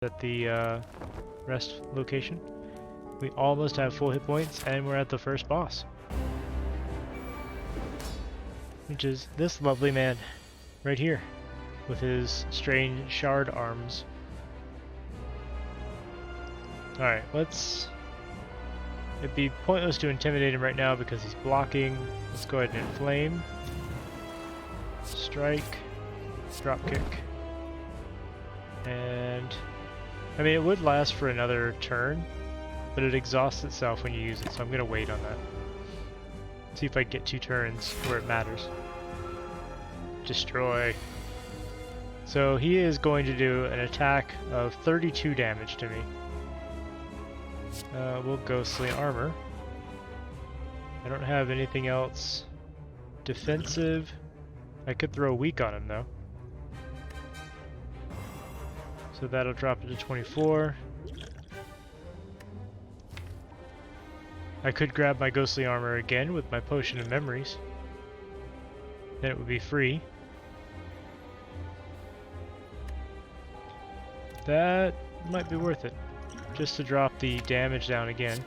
at the rest location. We almost have full hit points, and we're at the first boss, which is this lovely man right here with his strange shard arms. Alright, it'd be pointless to intimidate him right now because he's blocking. Let's go ahead and inflame. Strike. Drop kick. And I mean, it would last for another turn, but it exhausts itself when you use it, so I'm gonna wait on that. See if I get 2 turns where it matters. Destroy. So he is going to do an attack of 32 damage to me. We'll go Slay Armor. I don't have anything else defensive. I could throw weak on him though. So that'll drop it to 24. I could grab my ghostly armor again with my potion of memories. Then it would be free. That might be worth it, just to drop the damage down again.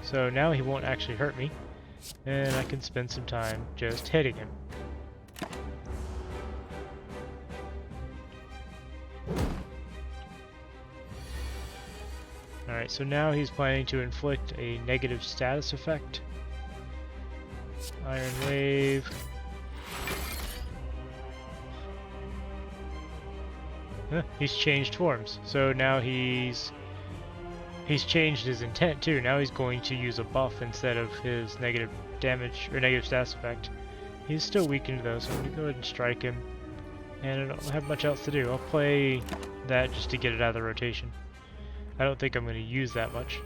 So now he won't actually hurt me, and I can spend some time just hitting him. Alright, so now he's planning to inflict a negative status effect. Iron Wave. He's changed forms, so now he's changed his intent too. Now he's going to use a buff instead of his negative damage or negative status effect. He's still weakened though, so I'm going to go ahead and strike him. And I don't have much else to do. I'll play that just to get it out of the rotation. I don't think I'm going to use that much.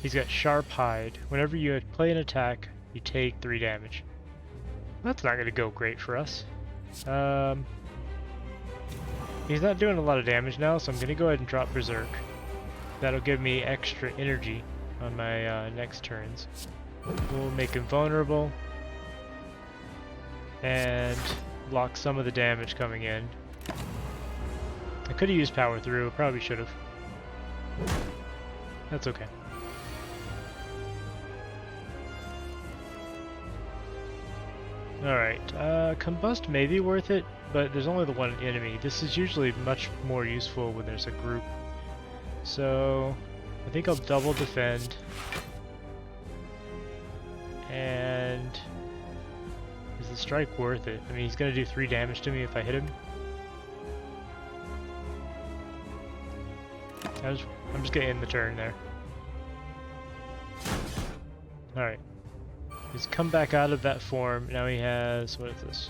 He's got Sharp Hide. Whenever you play an attack, you take 3 damage. That's not going to go great for us. He's not doing a lot of damage now, so I'm going to go ahead and drop Berserk. That'll give me extra energy on my next turns. We'll make him vulnerable and block some of the damage coming in. I could have used Power Through, probably should have. That's okay. Alright, Combust may be worth it, but there's only the one enemy. This is usually much more useful when there's a group. So, I think I'll double defend. And is the strike worth it? I mean, he's gonna do 3 damage to me if I hit him. I'm just gonna end the turn there. Alright. He's come back out of that form. Now he has, what is this?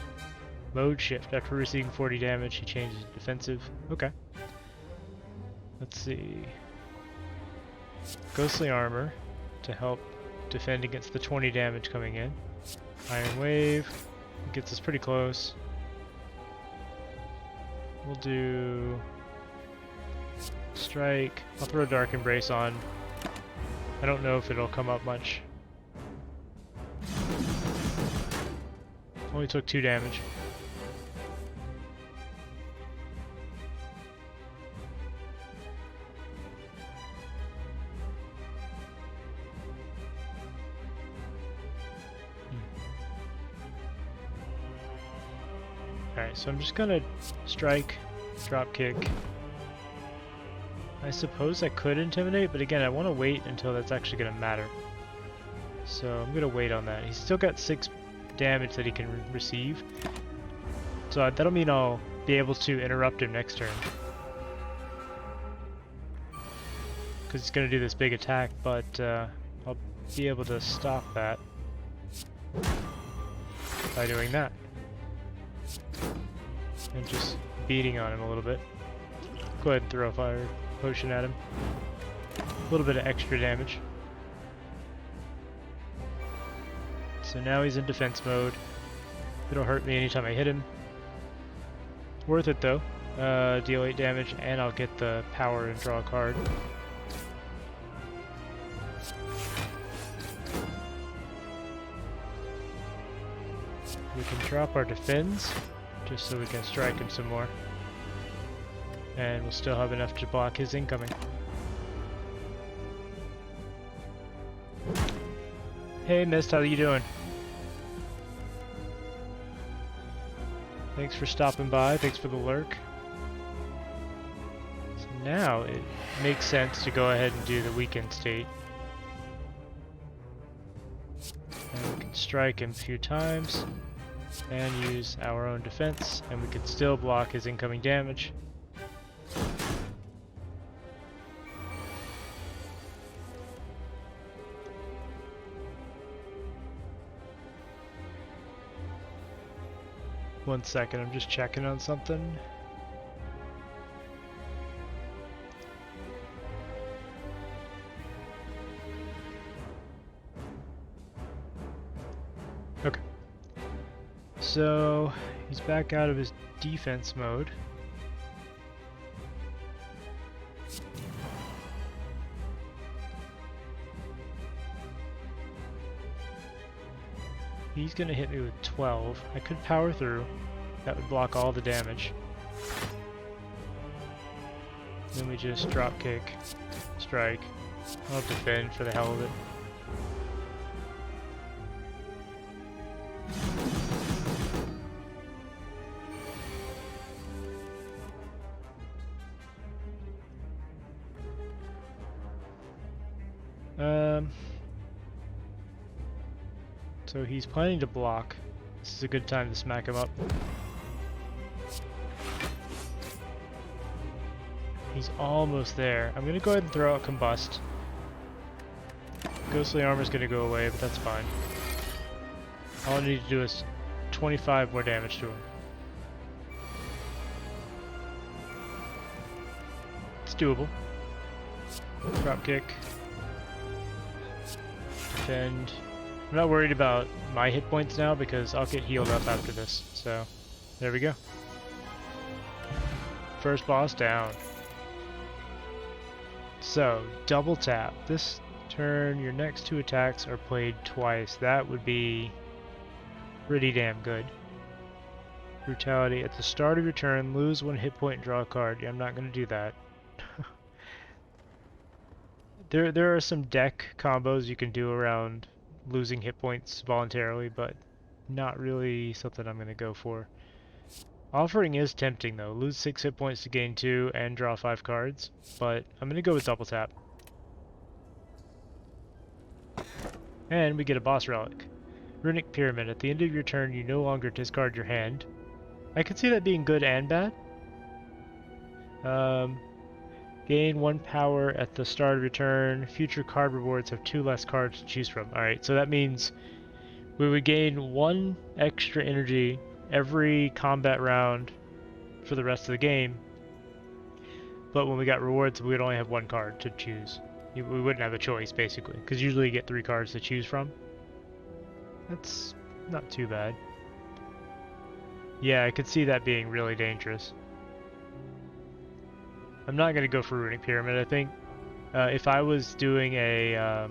Mode shift. After receiving 40 damage, he changes to defensive. Okay. Let's see. Ghostly Armor to help defend against the 20 damage coming in. Iron Wave gets us pretty close. We'll do Strike. I'll throw Dark Embrace on. I don't know if it'll come up much. Only took 2 damage. Alright, so I'm just gonna strike, drop kick. I suppose I could intimidate, but again, I want to wait until that's actually gonna matter. So I'm gonna wait on that. He's still got 6 damage that he can receive, so that'll mean I'll be able to interrupt him next turn, because he's gonna do this big attack, but I'll be able to stop that by doing that and just beating on him a little bit. Go ahead and throw a fire potion at him. A little bit of extra damage. So now he's in defense mode. It'll hurt me anytime I hit him. Worth it though. Deal 8 damage and I'll get the power and draw a card. We can drop our defense just so we can strike him some more. And we'll still have enough to block his incoming. Hey Mist, how you doing? Thanks for stopping by, thanks for the lurk. So now it makes sense to go ahead and do the weakened state. And we can strike him a few times and use our own defense, and we can still block his incoming damage. One second, I'm just checking on something. Okay. So, he's back out of his defense mode. He's gonna hit me with 12. I could power through. That would block all the damage. Then we just drop kick, strike. I'll defend for the hell of it. So he's planning to block. This is a good time to smack him up. He's almost there. I'm gonna go ahead and throw out Combust. Ghostly Armor's gonna go away, but that's fine. All I need to do is 25 more damage to him. It's doable. Drop kick. Defend. I'm not worried about my hit points now because I'll get healed up after this. So, there we go. First boss down. So, double tap. This turn, your next two attacks are played twice. That would be pretty damn good. Brutality. At the start of your turn, lose one hit point and draw a card. Yeah, I'm not going to do that. There are some deck combos you can do around losing hit points voluntarily, but not really something I'm going to go for. Offering is tempting though. Lose 6 hit points to gain 2 and draw 5 cards, but I'm going to go with double tap. And we get a boss relic. Runic Pyramid. At the end of your turn, you no longer discard your hand. I could see that being good and bad. Gain 1 power at the start of your turn. Future card rewards have 2 less cards to choose from. Alright, so that means we would gain 1 extra energy every combat round for the rest of the game. But when we got rewards, we would only have 1 card to choose. We wouldn't have a choice, basically, because usually you get 3 cards to choose from. That's not too bad. Yeah, I could see that being really dangerous. I'm not going to go for Runic Pyramid. I think if I was doing a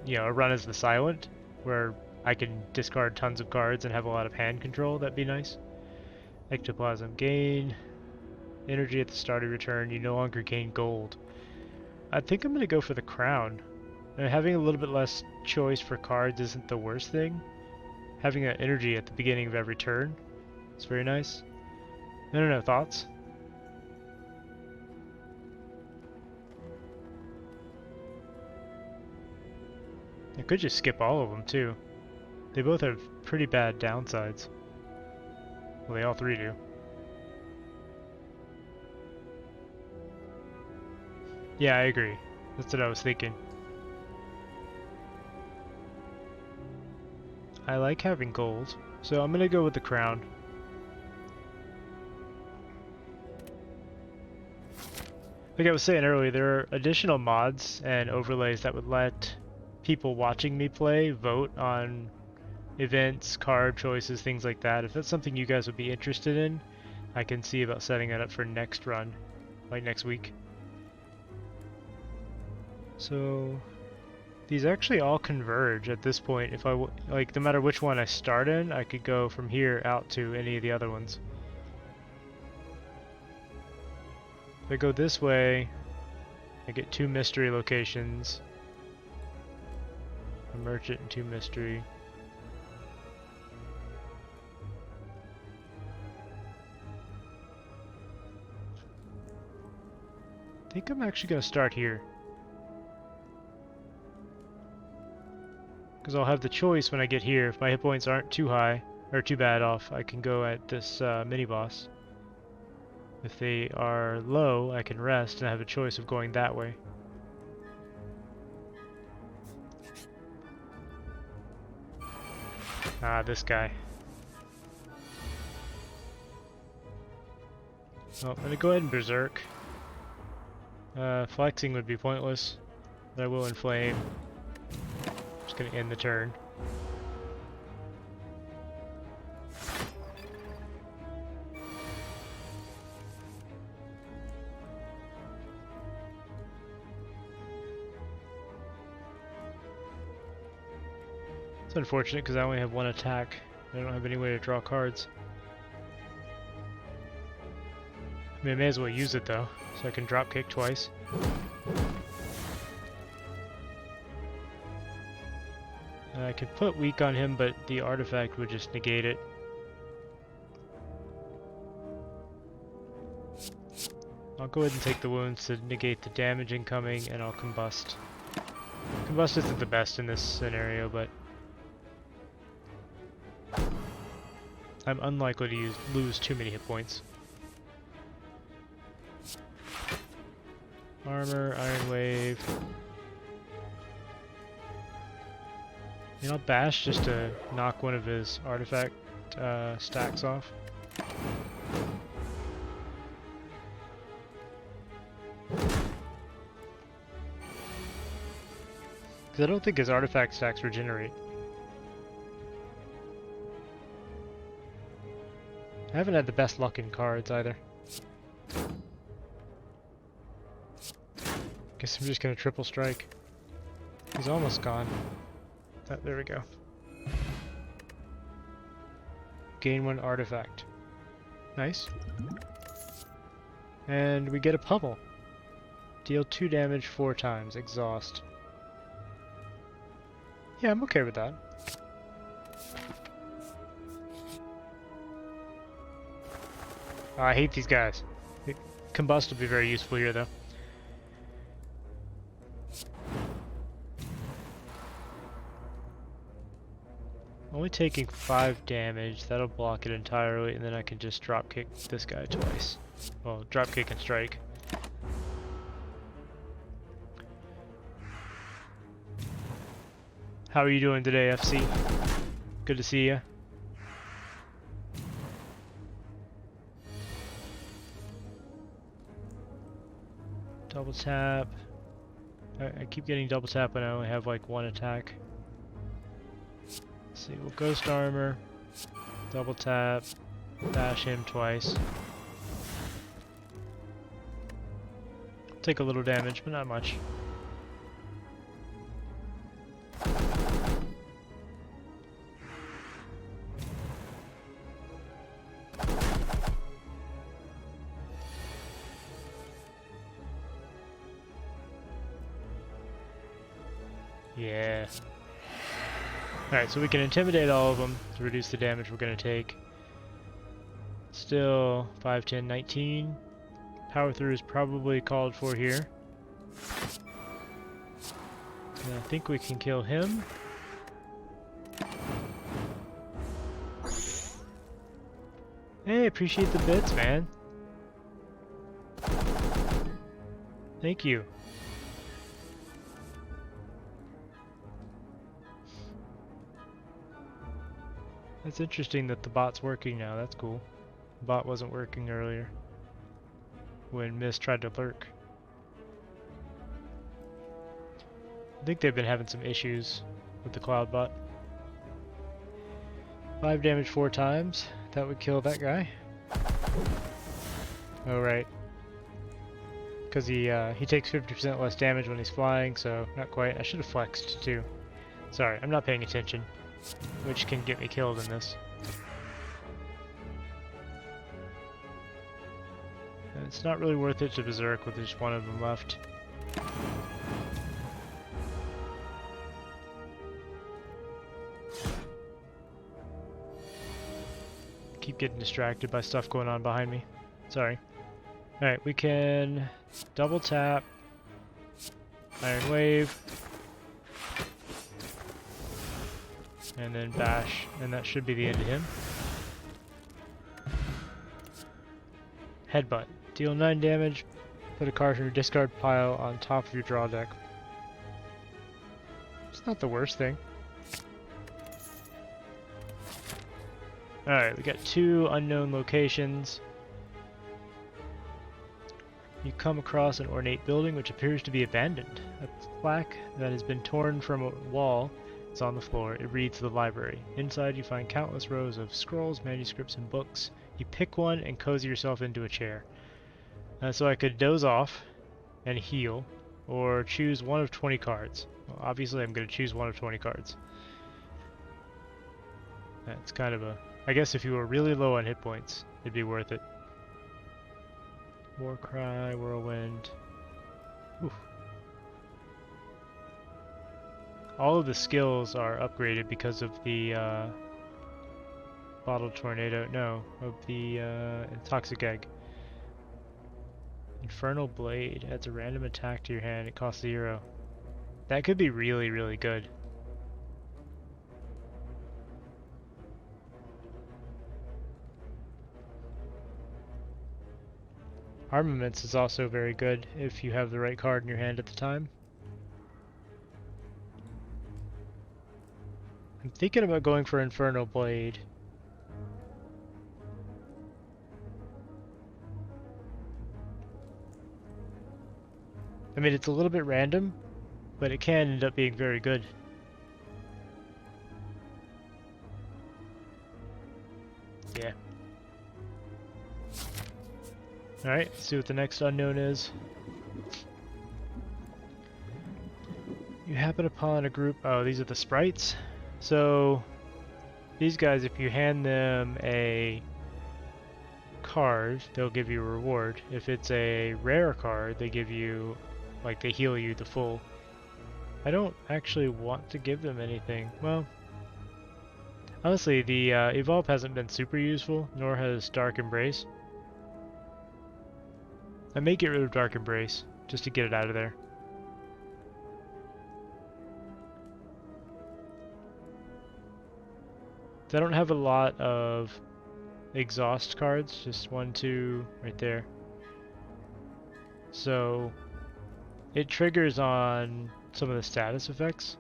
run as the Silent, where I can discard tons of cards and have a lot of hand control, that'd be nice. Ectoplasm. Gain energy at the start of your turn. You no longer gain gold. I think I'm going to go for the Crown. Having a little bit less choice for cards isn't the worst thing. Having an energy at the beginning of every turn is very nice. I don't know, thoughts? I could just skip all of them too. They both have pretty bad downsides. Well, they all 3 do. Yeah, I agree. That's what I was thinking. I like having gold, so I'm gonna go with the Crown. Like I was saying earlier, there are additional mods and overlays that would let people watching me play vote on events, card choices, things like that. If that's something you guys would be interested in, I can see about setting it up for next run, like next week. So these actually all converge at this point. If no matter which one I start in, I could go from here out to any of the other ones. If I go this way, I get 2 mystery locations. A merchant and 2 mystery. I think I'm actually going to start here. Because I'll have the choice when I get here. If my hit points aren't too high, or too bad off, I can go at this mini-boss. If they are low, I can rest and I have a choice of going that way. Ah, this guy. Well, I'm gonna go ahead and berserk. Flexing would be pointless, but I will inflame. Just gonna end the turn. It's unfortunate because I only have 1 attack. I don't have any way to draw cards. I mean, I may as well use it though, so I can drop kick twice. I could put weak on him, but the artifact would just negate it. I'll go ahead and take the wounds to negate the damage incoming, and I'll combust. Combust isn't the best in this scenario, but I'm unlikely to lose too many hit points. Armor, Iron Wave. You know, bash just to knock one of his artifact stacks off. Because I don't think his artifact stacks regenerate. I haven't had the best luck in cards either. Guess I'm just gonna triple strike. He's almost gone. Oh, there we go. Gain 1 artifact. Nice. And we get a pummel. Deal 2 damage 4 times. Exhaust. Yeah, I'm okay with that. Oh, I hate these guys. Combust will be very useful here though. Only taking 5 damage, that'll block it entirely, and then I can just drop kick this guy twice. Well, drop kick and strike. How are you doing today, FC? Good to see you. Double tap. I keep getting double tap when I only have like 1 attack. Let's see, we'll Ghost Armor, double tap, bash him twice. Take a little damage, but not much. Yeah. Alright, so we can intimidate all of them to reduce the damage we're going to take. Still 5, 10, 19. Power through is probably called for here. And I think we can kill him. Hey, appreciate the bits, man. Thank you. That's interesting that the bot's working now. That's cool. The bot wasn't working earlier when Mist tried to lurk. I think they've been having some issues with the cloud bot. 5 damage 4 times. That would kill that guy. Oh right. Because he takes 50% less damage when he's flying, so not quite. I should have flexed too. Sorry, I'm not paying attention. Which can get me killed in this. It's not really worth it to berserk with just one of them left. Keep getting distracted by stuff going on behind me. Sorry. Alright, we can double tap, Iron Wave, and then bash, and that should be the end of him. Headbutt. Deal 9 damage, put a card from your discard pile on top of your draw deck. It's not the worst thing. Alright, we got 2 unknown locations. You come across an ornate building which appears to be abandoned. A plaque that has been torn from a wall is on the floor. It reads the library. Inside you find countless rows of scrolls, manuscripts, and books. You pick one and cozy yourself into a chair. So I could doze off and heal, or choose one of 20 cards. Well, obviously I'm going to choose one of 20 cards. That's kind of a... I guess if you were really low on hit points, it'd be worth it. Warcry, Whirlwind. Oof. All of the skills are upgraded because of the Bottled Tornado. No, of the Toxic Egg. Infernal Blade adds a random attack to your hand. It costs 0. That could be really, really good. Armaments is also very good if you have the right card in your hand at the time. I'm thinking about going for Infernal Blade. I mean, it's a little bit random, but it can end up being very good. Yeah. Alright, let's see what the next unknown is. You happen upon a group... Oh, these are the sprites. So, these guys, if you hand them a card, they'll give you a reward. If it's a rare card, they give you... like, they heal you the full. I don't actually want to give them anything. Well, honestly, the Evolve hasn't been super useful, nor has Dark Embrace. I may get rid of Dark Embrace, just to get it out of there. I don't have a lot of exhaust cards, just 1, 2, right there. So, it triggers on some of the status effects.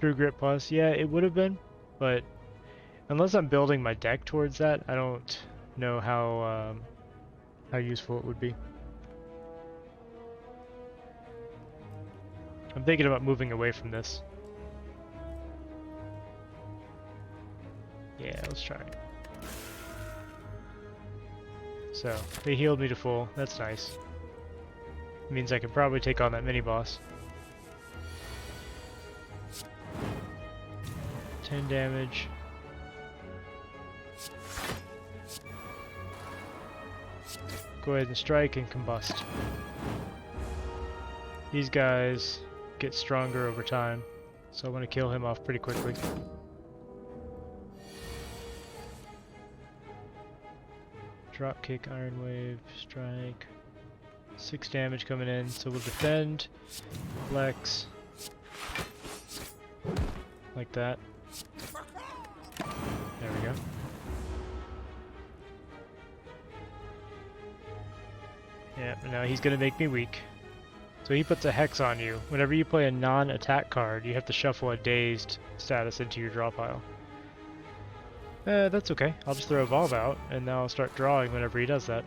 True Grit Plus, yeah, it would have been, but unless I'm building my deck towards that, I don't know how useful it would be. I'm thinking about moving away from this. Yeah, let's try it. So, they healed me to full. That's nice. Means I can probably take on that mini-boss. 10 damage. Go ahead and strike and combust. These guys get stronger over time, so I want to kill him off pretty quickly. Dropkick, Iron Wave, strike. 6 damage coming in, so we'll defend, flex, like that. There we go. Yeah, now he's gonna make me weak. So he puts a Hex on you. Whenever you play a non-attack card, you have to shuffle a dazed status into your draw pile. That's okay. I'll just throw Evolve out, and now I'll start drawing whenever he does that.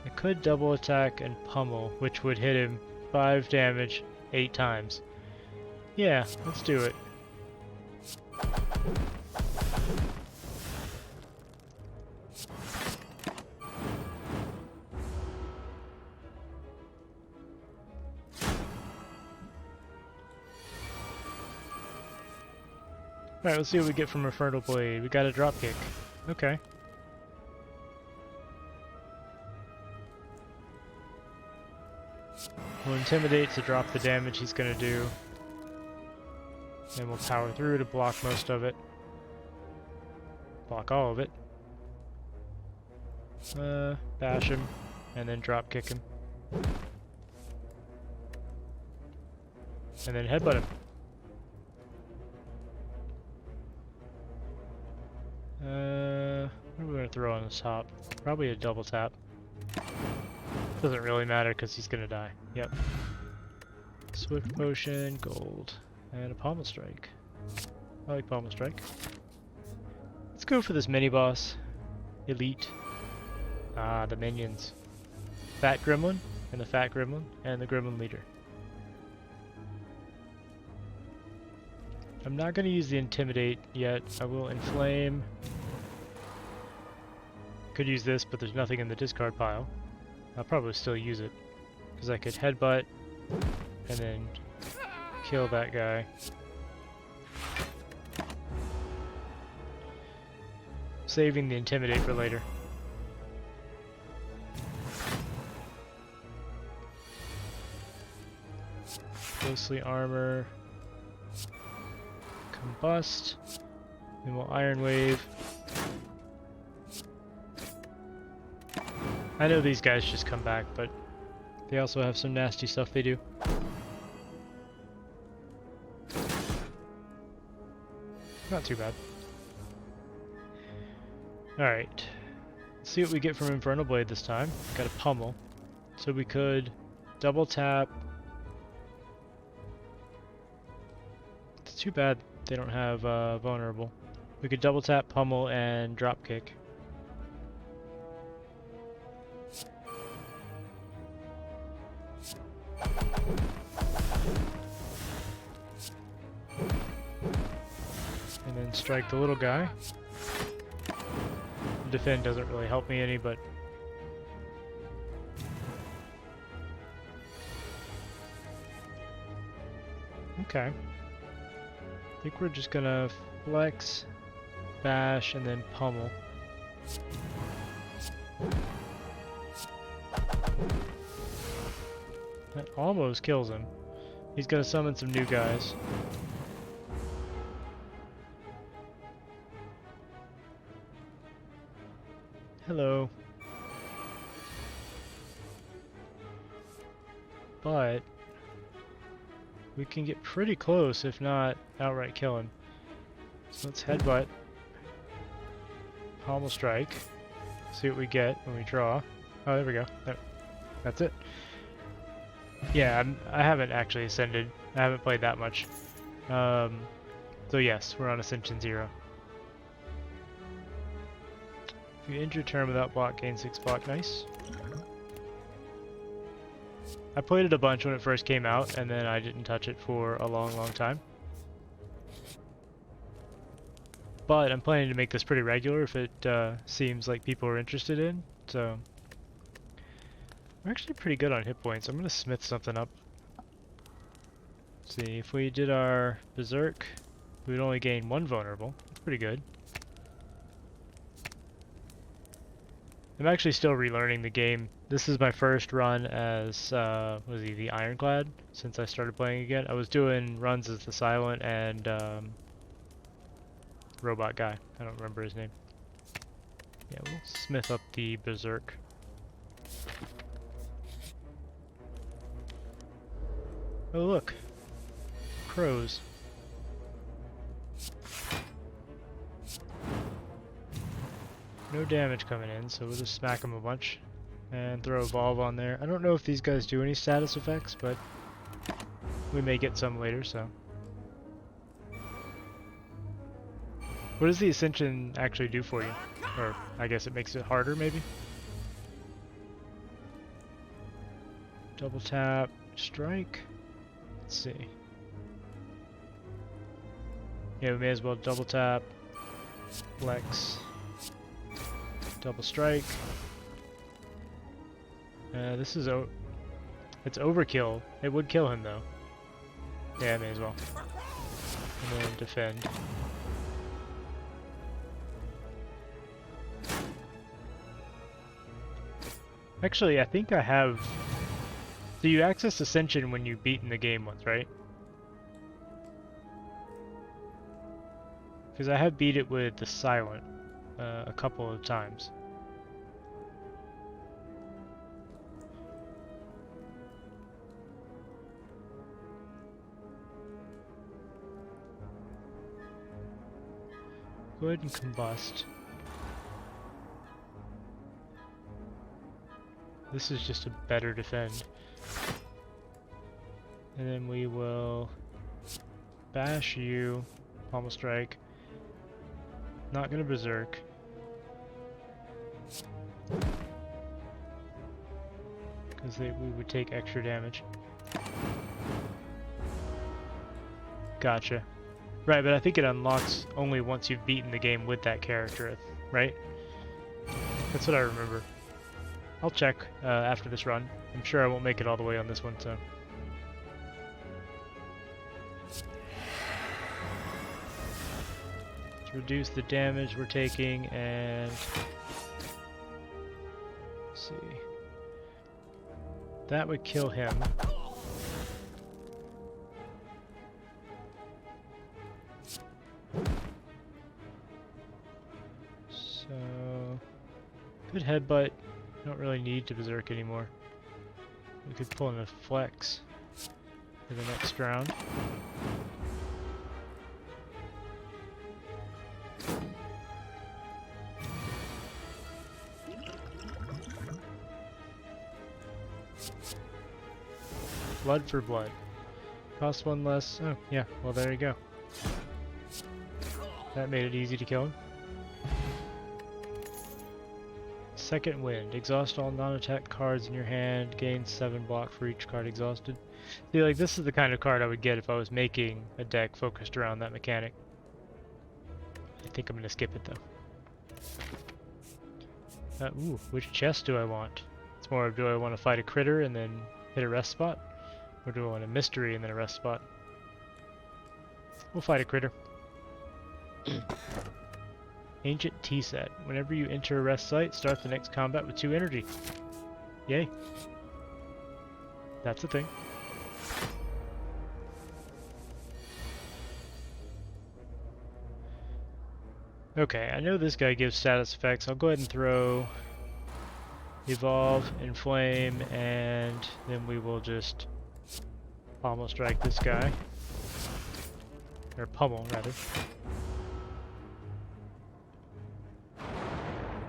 I could double attack and pummel, which would hit him 5 damage 8 times. Yeah, let's do it. Alright, let's see what we get from Infernal Blade. We got a dropkick. Okay. We'll Intimidate to drop the damage he's gonna do. Then we'll power through to block most of it. Block all of it. Bash him, and then drop kick him. And then headbutt him. What are we gonna throw on the top? Probably a double tap. Doesn't really matter because he's gonna die. Yep. Swift potion, gold, and a pommel strike. I like pommel strike. Let's go for this mini boss. Elite. Ah, the minions. Fat Gremlin, and the Fat Gremlin, and the Gremlin Leader. I'm not going to use the Intimidate yet. I will Inflame. Could use this, but there's nothing in the discard pile. I'll probably still use it, because I could Headbutt, and then kill that guy. Saving the Intimidate for later. Ghostly Armor. Combust. Then we'll Iron Wave. I know these guys just come back, but they also have some nasty stuff they do. Not too bad. Alright. Let's see what we get from Infernal Blade this time. Got a pummel. So we could double tap. It's too bad they don't have vulnerable. We could double tap, pummel, and drop kick. And then strike the little guy. Defend doesn't really help me any, but okay. I think we're just gonna flex, bash, and then pummel. That almost kills him. He's gonna summon some new guys. Hello. But we can get pretty close, if not outright kill him. So let's headbutt. Pommel strike. See what we get when we draw. Oh, there we go. There. That's it. Yeah, I haven't actually ascended. I haven't played that much. So yes, we're on Ascension 0. If you end your turn without block, gain 6 block. Nice. I played it a bunch when it first came out, and then I didn't touch it for a long, long time. But I'm planning to make this pretty regular if it seems like people are interested in. So we're actually pretty good on hit points. I'm gonna smith something up. Let's see, if we did our Berserk, we would only gain 1 vulnerable. That's pretty good. I'm actually still relearning the game. This is my first run as, was he the Ironclad, since I started playing again. I was doing runs as the Silent and robot guy. I don't remember his name. Yeah, we'll smith up the Berserk. Oh look, crows. No damage coming in, so we'll just smack them a bunch and throw Evolve on there. I don't know if these guys do any status effects, but we may get some later, so. What does the Ascension actually do for you? Or I guess it makes it harder, maybe? Double tap, strike. Let's see. Yeah, we may as well double tap, flex. Double strike. This is it's overkill. It would kill him though. Yeah, I may as well. And then defend. Actually, I think I have So you access Ascension when you've beaten the game once, right? Because I have beat it with the Silent a couple of times. Go ahead and combust. This is just a better defend. And then we will bash you, pommel strike. Not gonna berserk. Because we would take extra damage. Gotcha. Right, but I think it unlocks only once you've beaten the game with that character, right? That's what I remember. I'll check after this run. I'm sure I won't make it all the way on this one, so. Let's reduce the damage we're taking and... let's see. That would kill him. So... good headbutt. Don't really need to berserk anymore. We could pull in a flex for the next round. Blood for blood. Cost one less. Oh, yeah. Well, there you go. That made it easy to kill him. Second Wind. Exhaust all non-attack cards in your hand. Gain 7 block for each card exhausted. See, like, this is the kind of card I would get if I was making a deck focused around that mechanic. I think I'm going to skip it, though. Ooh, which chest do I want? It's more of, do I want to fight a critter and then hit a rest spot? Or do I want a mystery and then a rest spot? We'll fight a critter. Ancient Tea Set. Whenever you enter a rest site, start the next combat with 2 energy. Yay. That's a thing. Okay, I know this guy gives status effects. I'll go ahead and throw Evolve, Inflame, and then we will just pommel strike this guy. Or pummel, rather.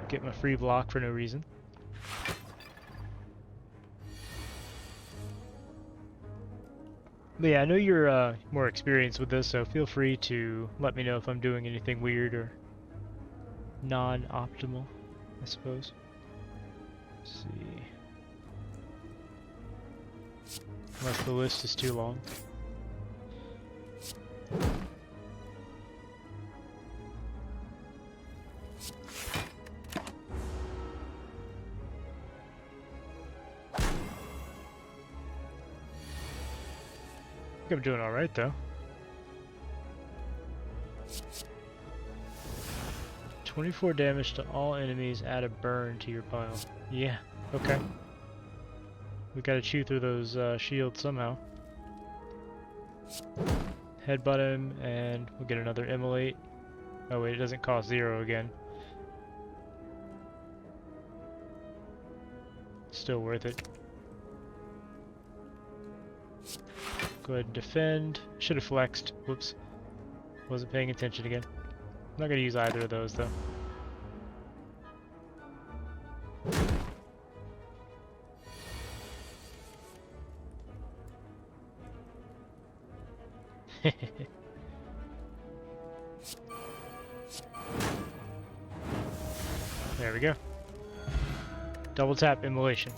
Get my free block for no reason. But yeah, I know you're more experienced with this, so feel free to let me know if I'm doing anything weird or non-optimal, I suppose. Let's see. Unless the list is too long. I think I'm doing alright though. 24 damage to all enemies, add a burn to your pile. Yeah, okay. We gotta chew through those shields somehow. Headbutt him and we'll get another immolate. Oh wait, it doesn't cost 0 again. Still worth it. Go ahead and defend. Should have flexed. Whoops. Wasn't paying attention again. I'm not going to use either of those though. There we go. Double tap immolation.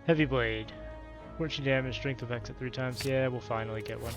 Heavy blade. Fortune damage, strength effects at 3 times. Yeah, we'll finally get one.